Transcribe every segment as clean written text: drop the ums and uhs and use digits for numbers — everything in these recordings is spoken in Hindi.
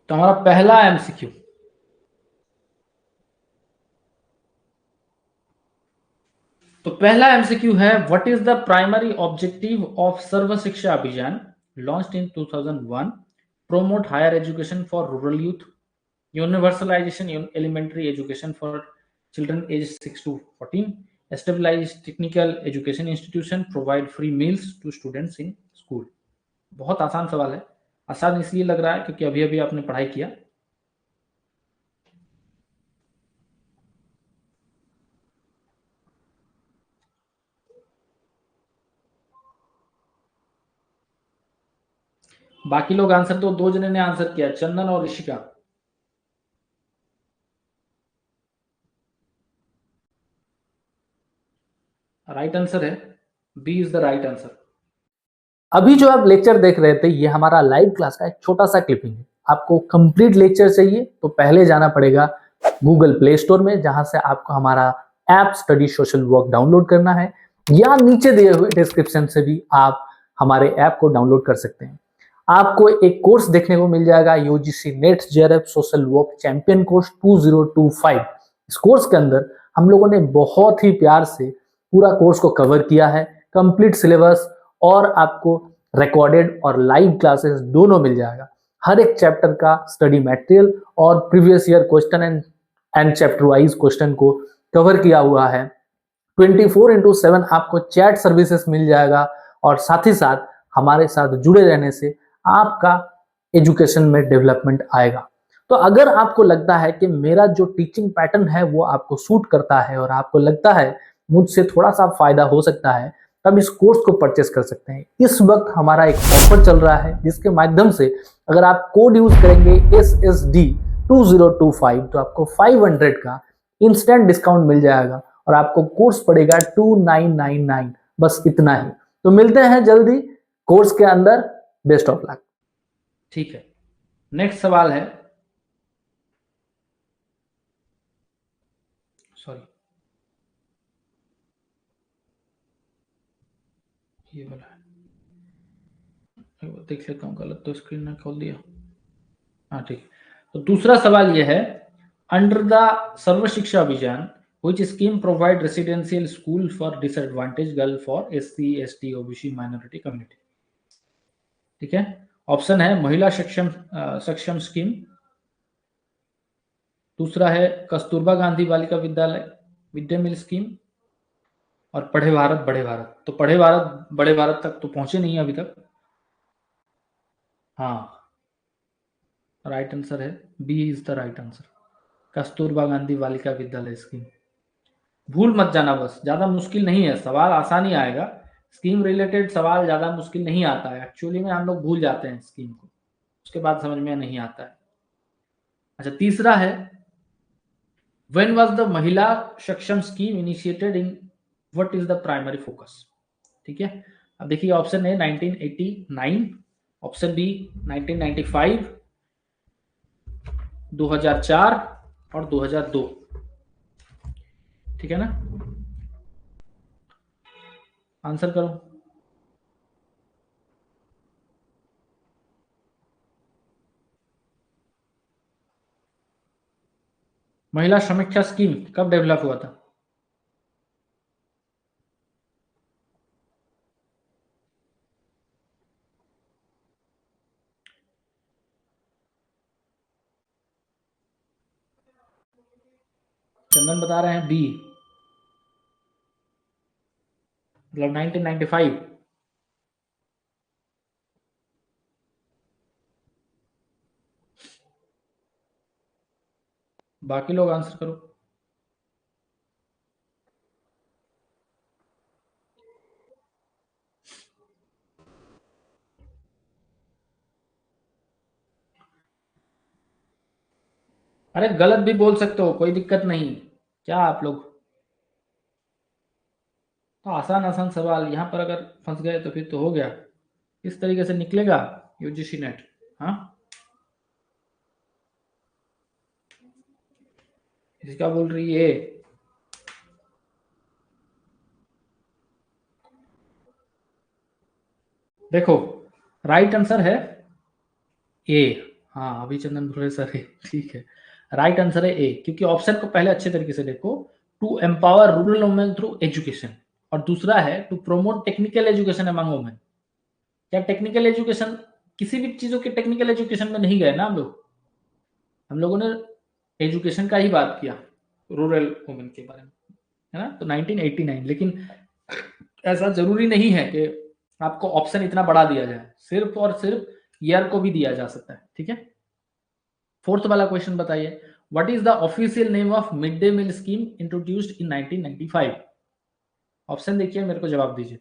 तो हमारा पहला एमसीक्यू, तो पहला एमसीक्यू है, what is the primary objective of Sarva Shiksha Abhiyan launched in 2001, promote higher education for rural youth, universalization in elementary education for children aged 6 to 14, establish technical education institution, provide free meals to students in school। बहुत आसान सवाल है। आसान इसलिए लग रहा है क्योंकि अभी अभी आपने पढ़ाई किया। बाकी लोग आंसर, तो दो जने ने आंसर किया, चंदन और ऋषिका। राइट आंसर है B is the right answer. अभी जो आप लेक्चर देख रहे थे ये हमारा लाइव क्लास का एक छोटा सा क्लिपिंग है। आपको कंप्लीट लेक्चर चाहिए तो पहले जाना पड़ेगा गूगल प्ले स्टोर में, जहां से आपको हमारा app study social work download करना है, या नीचे दिए हुए डिस्क्रिप्शन से भी आप हमारे ऐप को डाउनलोड कर सकते हैं। आपको एक कोर्स देखने को मिल जाएगा, UGC net JRF social work champion course 2025। इस कोर्स के अंदर हम लोगों ने बहुत ही प्यार से पूरा कोर्स को कवर किया है, कंप्लीट सिलेबस और आपको रिकॉर्डेड और लाइव क्लासेस दोनों मिल जाएगा। हर एक चैप्टर का स्टडी मटेरियल और previous year question and chapter wise question को कवर किया हुआ है। 24/7 आपको चैट सर्विसेज मिल जाएगा, और साथ ही साथ हमारे साथ जुड़े रहने से आपका एजुकेशन में डेवलपमेंट आएगा। तो अगर आपको लगता है कि मेरा जो टीचिंग पैटर्न है वो आपको सूट करता है और आपको लगता है मुझसे थोड़ा सा फायदा हो सकता है, तब इस कोर्स को परचेस कर सकते हैं। इस वक्त हमारा एक ऑफर चल रहा है जिसके माध्यम से अगर आप कोड यूज करेंगे SSD2025 तो आपको 500 का इंस्टेंट डिस्काउंट मिल जाएगा और आपको कोर्स पड़ेगा 2999। बस इतना ही। तो मिलते हैं जल्दी कोर्स के अंदर। Best of luck. ठीक है, नेक्स्ट सवाल है, सॉरी ये वाला है, देख लेता हूँ, गलत तो स्क्रीन में खोल दिया। हाँ ठीक। तो दूसरा सवाल ये है, अंडर द सर्व शिक्षा अभियान which scheme provide residential school for disadvantaged girl for SC ST OBC minority community। ठीक है, ऑप्शन है महिला सक्षम सक्षम स्कीम, दूसरा है कस्तूरबा गांधी बालिका विद्यालय मिड डे मील स्कीम, और पढ़े भारत बड़े भारत। तो पढ़े भारत बड़े भारत तक तो पहुंचे नहीं अभी तक। हाँ, राइट आंसर है B is the right answer, Kasturba Gandhi Balika Vidyalaya scheme. भूल मत जाना, बस ज्यादा मुश्किल नहीं है सवाल, आसानी आएगा। स्कीम रिलेटेड सवाल ज्यादा मुश्किल नहीं आता है, एक्चुअली में हम लोग भूल जाते हैं स्कीम को, उसके बाद समझ में नहीं आता है। अच्छा, तीसरा है, व्हेन वाज द महिला सक्षम scheme initiated in what is the primary focus. ठीक है, अब देखिए ऑप्शन ए 1989, ऑप्शन बी 1995, 2004 और 2002। ठीक है ना, आंसर करो। महिला समीक्षा स्कीम कब डेवलप हुआ था? चंदन बता रहे हैं बी, मतलब 1995। बाकी लोग आंसर करो। अरे गलत भी बोल सकते हो, कोई दिक्कत नहीं। क्या आप लोग, तो आसान आसान सवाल यहाँ पर अगर फंस गए तो फिर तो हो गया। इस तरीके से निकलेगा यूजीसी नेट। हाँ, इसका बोल रही है। देखो राइट आंसर है ए। हाँ अभिचंदन भुरे सर है, ठीक है। राइट आंसर है ए, क्योंकि ऑप्शन को पहले अच्छे तरीके से देखो। To empower rural women through education, और दूसरा है to promote technical education among women. क्या टेक्निकल एजुकेशन, किसी भी चीजों के टेक्निकल एजुकेशन में नहीं गए ना हम लोगों ने एजुकेशन का ही बात किया रूरल वुमेन के बारे में, है ना। तो 1989, लेकिन ऐसा जरूरी नहीं है कि आपको ऑप्शन इतना बढ़ा दिया जाए, सिर्फ और सिर्फ ईयर को भी दिया जा सकता है, ठीक है। फोर्थ वाला क्वेश्चन बताइए, what is the official name of mid day meal scheme introduced in 1995? Option देखिए, मेरे को जवाब दीजिए।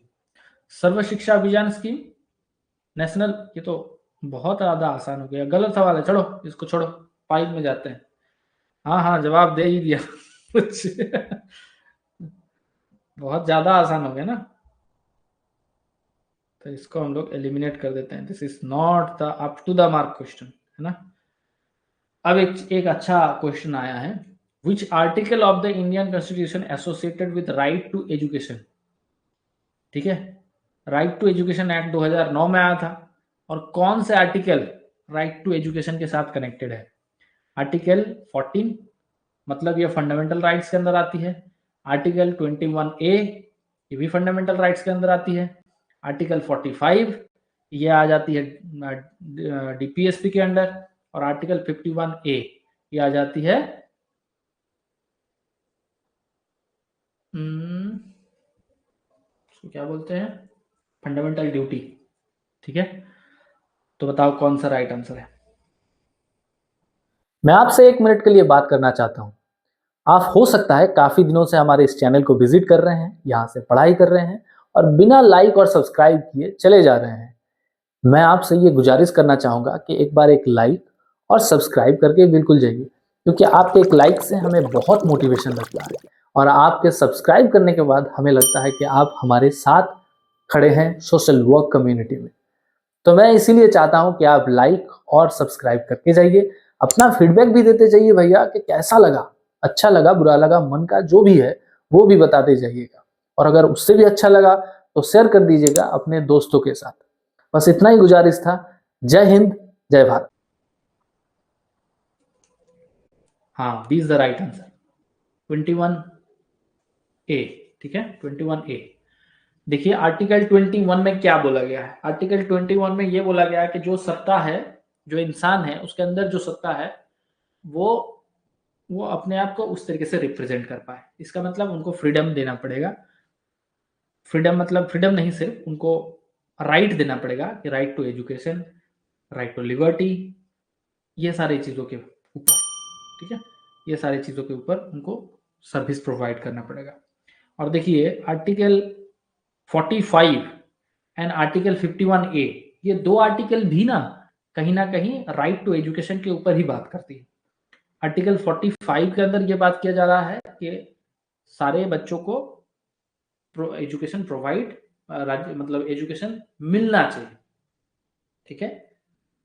सर्व शिक्षा अभियान स्कीम, नेशनल, ये तो बहुत ज्यादा आसान हो गया, गलत सवाल है, चलो इसको छोड़ो, 5 में जाते हैं। हाँ हाँ जवाब दे ही दिया कुछ बहुत ज्यादा आसान हो गया ना, तो इसको हम लोग एलिमिनेट कर देते हैं। This is not the up to the mark question, है ना। अब एक अच्छा क्वेश्चन आया है, which article of the Indian constitution associated with right to education? ठीक है, राइट टू एजुकेशन एक्ट 2009 में आया था, और कौन से आर्टिकल राइट टू एजुकेशन के साथ कनेक्टेड है? आर्टिकल 14, मतलब ये फंडामेंटल राइट्स के अंदर आती है। आर्टिकल 21A, ये भी फंडामेंटल राइट्स के अंदर आती है। आर्टिकल 45, ये आ जाती है डीपीएसपी के अंडर, और आर्टिकल 51A ये आ जाती है क्या बोलते हैं, फंडामेंटल ड्यूटी, ठीक है। तो बताओ कौन सा राइट आंसर है? मैं आपसे 1 मिनट के लिए बात करना चाहता हूँ। आप हो सकता है काफी दिनों से हमारे इस चैनल को विजिट कर रहे हैं, यहाँ से पढ़ाई कर रहे हैं और बिना लाइक और सब्सक्राइब किए चले जा रहे हैं। मैं आपसे ये गुजारिश करना चाहूंगा कि एक बार एक लाइक और सब्सक्राइब करके बिल्कुल जाइए, क्योंकि आपके एक लाइक से हमें बहुत मोटिवेशन लगता है, और आपके सब्सक्राइब करने के बाद हमें लगता है कि आप हमारे साथ खड़े हैं सोशल वर्क कम्युनिटी में। तो मैं इसीलिए चाहता हूं कि आप लाइक और सब्सक्राइब करके जाइए, अपना फीडबैक भी देते जाइए भैया कि कैसा लगा, अच्छा लगा, बुरा लगा, मन का जो भी है वो भी बताते जाइएगा, और अगर उससे भी अच्छा लगा तो शेयर कर दीजिएगा अपने दोस्तों के साथ। बस इतना ही गुजारिश था। जय हिंद, जय भारत। हाँ, B is the right answer, 21A, ठीक है, 21A। देखिए आर्टिकल 21 में क्या बोला गया है। आर्टिकल 21 में ये बोला गया है कि जो सत्ता है, जो इंसान है, उसके अंदर जो सत्ता है वो वो अपने आप को उस तरीके से रिप्रेजेंट कर पाए। इसका मतलब उनको फ्रीडम देना पड़ेगा। फ्रीडम मतलब फ्रीडम नहीं, सिर्फ उनको राइट देना पड़ेगा कि right to education, right to liberty, ये सारी चीज़ों के ऊपर, ठीक है, ये सारी चीज़ों के ऊपर उनको सर्विस प्रोवाइड करना पड़ेगा। और देखिए आर्टिकल 45 एंड आर्टिकल 51A, ये दो आर्टिकल भी ना कहीं राइट टू एजुकेशन के ऊपर ही बात करती है। आर्टिकल 45 के अंदर ये बात किया जा रहा है कि सारे बच्चों को एजुकेशन प्रोवाइड, राज्य मतलब एजुकेशन मिलना चाहिए, ठीक है।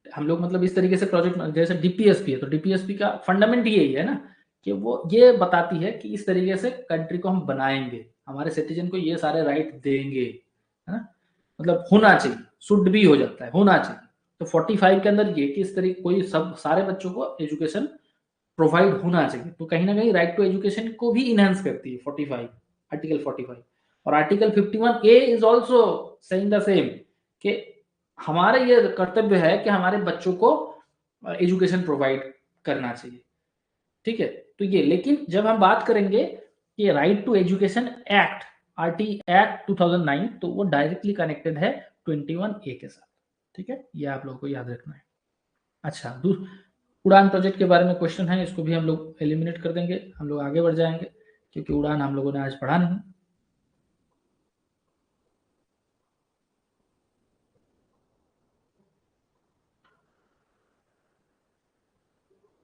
हम लोग मतलब इस तरीके से प्रोजेक्ट, जैसे डीपीएसपी है तो डीपीएसपी का फंडामेंट यही है ना कि वो ये बताती है कि इस तरीके से कंट्री को हम बनाएंगे, हमारे सिटीजन को ये सारे राइट देंगे, है ना। मतलब होना चाहिए, शुड भी हो जाता है, होना चाहिए। तो 45 के अंदर ये कि इस तरीके कोई सब सारे बच्चों को एजुकेशन प्रोवाइड होना चाहिए, तो कहीं ना कहीं राइट टू एजुकेशन को भी इनहेंस करती है 45, आर्टिकल 45। और article 51A is also saying the same कि हमारे ये कर्तव्य है कि हमारे बच्चों को एजुकेशन प्रोवाइड करना चाहिए, ठीक है। तो ये, लेकिन जब हम बात करेंगे कि right to education act, RT act 2009, तो वो डायरेक्टली कनेक्टेड है 21A के साथ, ठीक है, ये आप लोगों को याद रखना है। अच्छा, उड़ान प्रोजेक्ट के बारे में क्वेश्चन है, इसको भी हम लोग एलिमिनेट कर देंगे, हम लोग आगे बढ़ जाएंगे, क्योंकि उड़ान हम लोगों ने आज पढ़ा नहीं।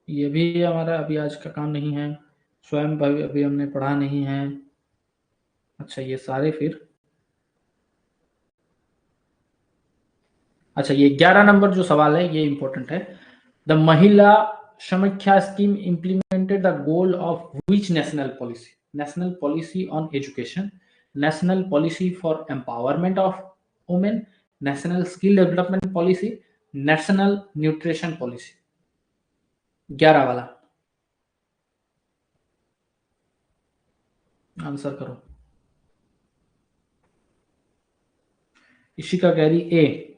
ये भी हमारा अभी आज का काम नहीं है, स्वयं अभी हमने पढ़ा नहीं है। अच्छा, ये सारे फिर, अच्छा ये 11 नंबर जो सवाल है ये इंपॉर्टेंट है। द महिला Samiksha scheme implemented the goal of which national policy? National policy on education, national policy for empowerment of women, national skill development policy, national nutrition policy. 11 वाला आंसर करो। इशिका कह रही ए।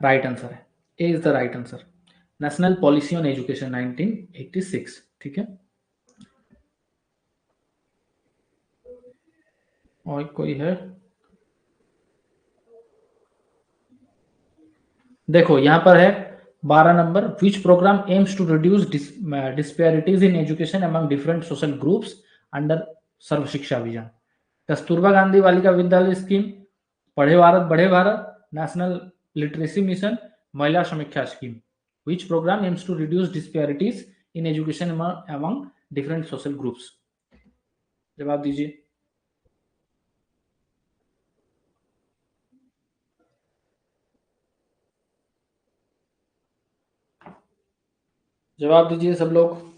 राइट आंसर है, A is the right answer. National policy on education 1986। ठीक है, और कोई है? देखो यहां पर है 12 number, which programme aims to reduce disparities in education among different social groups under Sarva Shiksha Abhiyan. Kasturba Gandhi Balika Vidyalaya scheme, पढ़े भारत बढ़े Bharat, national literacy mission, Mahila Samiksha scheme. Which programme aims to reduce disparities in education among different social groups. जवाब दीजिए। जवाब दीजिए सब लोग।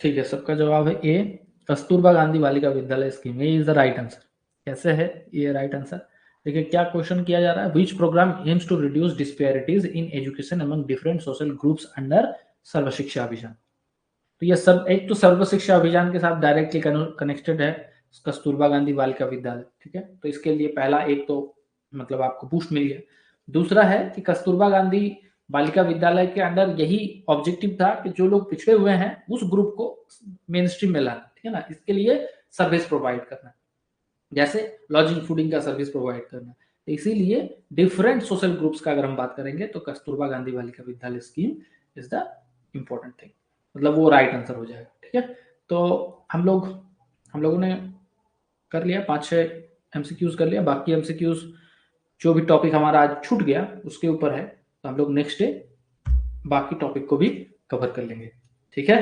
ठीक है, सबका जवाब है ए, Kasturba Gandhi Balika Vidyalaya scheme. A is the right answer. कैसे है ये राइट आंसर? देखिए क्या क्वेश्चन किया जा रहा है, which programme aims to reduce disparities in education among different social groups under Sarva Shiksha Abhiyan. तो ये सब एक तो सर्व शिक्षा अभियान के साथ डायरेक्टली कनेक्टेड है कस्तूरबा गांधी बालिका विद्यालय। ठीक है, तो इसके लिए पहला एक तो मतलब आपको बूस्ट मिल गया। दूसरा है कि कस्तूरबा गांधी बालिका विद्यालय के अंडर यही ऑब्जेक्टिव था कि जो लोग पिछड़े हुए हैं उस ग्रुप को मेन स्ट्रीम में लाना। ठीक है ना, इसके लिए सर्विस प्रोवाइड करना, जैसे लॉजिंग फूडिंग का सर्विस प्रोवाइड करना। तो इसीलिए डिफरेंट सोशल ग्रुप्स का अगर हम बात करेंगे तो Kasturba Gandhi Balika Vidyalaya scheme is the important thing, मतलब वो राइट आंसर हो जाएगा। ठीक है, तो हम लोगों ने कर लिया 5-6 एमसीक्यूज कर लिया। बाकी एमसीक्यूज जो भी टॉपिक हमारा आज छूट गया उसके ऊपर है, तो हम लोग नेक्स्ट डे बाकी टॉपिक को भी कवर कर लेंगे। ठीक है।